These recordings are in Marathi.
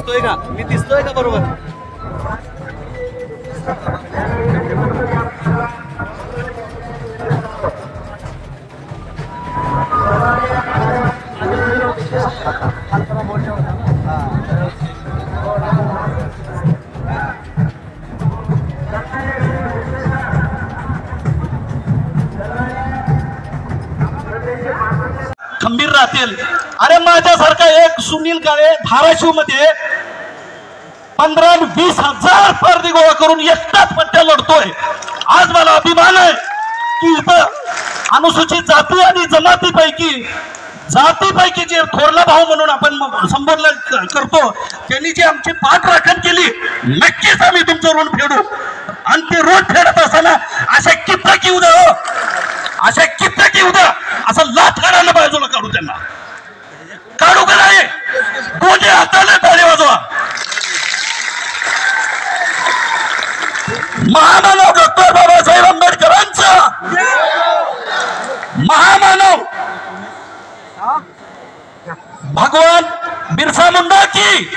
दिसतोय का? मी दिसतोय का बरोबर? खंबीर राहतील. अरे माझ्यासारखा एक सुनील काळे धाराशिव मध्ये 15-20 हजार पर्दी गोळा करून एकटाच पट्ट्या लढतोय. आज मला अभिमान आहे की इथं अनुसूचित जाती आणि जातीपैकी जे थोरला भाऊ म्हणून आपण संबोधन करतो त्यांनी जी आमची पाठराखण केली, नक्कीच आम्ही तुमचं ऋण फेडू. आणि ते ऋण फेडत असताना अशा कित्येक येऊ द्या, अशा कित्येक येऊ द्या, असं लाथाडाला बाजूला काढू. त्यांना काढू का नाही? दोन्ही हाताने टाळी वाजवा. महामानव डॉक्टर बाबासाहेब आंबेडकरांचा, महामानव भगवान बिरसा मुंडा की.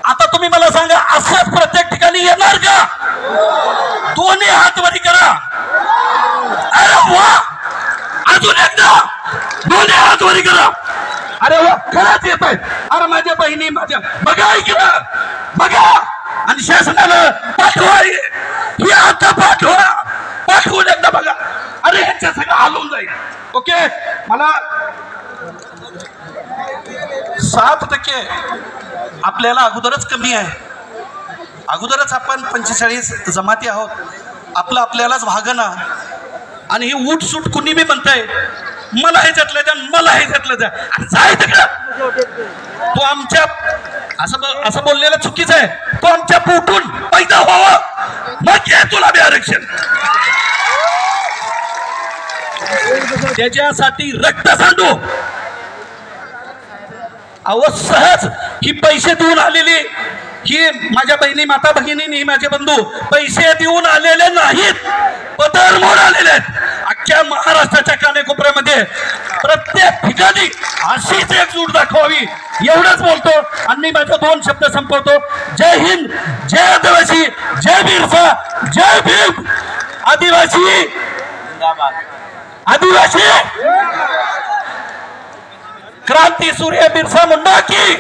आता तुम्ही मला सांगा, असंच प्रत्येक ठिकाणी येणार का? दोन्ही हात वरी करा. अरे वा, अजून एकदा दोन्ही हात वरी करा. अरे वा, खरंच येत आहे. अरे माझ्या बहिणी, माझ्या बघा इकडं बघा. आणि शासनानं पाठवा, ही आता पाठवून एकदा बघा. अरे ह्याच्या सगळं हलवून जाईल. ओके, मला 7% आपल्याला अगोदरच कमी आहे. अगोदरच आपण 45 जमाती आहोत. आपल्यालाच भागना. आणि ही उठ सूट कुणी बी म्हणताय मला ह्याच्यातलं द्या, मला ह्याच्यातलं द्या. जाय तिकडं. तो आमच्या असं बोललेलं चुकीचं आहे. तो आमच्या पोटून पैदा व्हावा, मग घे तुला बी आरक्षण. त्याच्यासाठी रक्त सांडू. अहो सहज ही पैसे देऊन आलेली, ही माझ्या बहिणी, माता भगिनी, माझे बंधू पैसे देऊन आलेले नाहीत, पदर मोड आलेले आहेत. अख्ख्या महाराष्ट्राच्या कानेकोपऱ्यामध्ये प्रत्येक ठिकाणी अशीच एकजूट दाखवावी, एवढंच बोलतो. आणि मी माझे 2 शब्द संपवतो. जय हिंद, जय आदिवासी, जय बिरसा, जय भीम. आदिवासी क्रांती सूर्य बिरसा मुंडा की.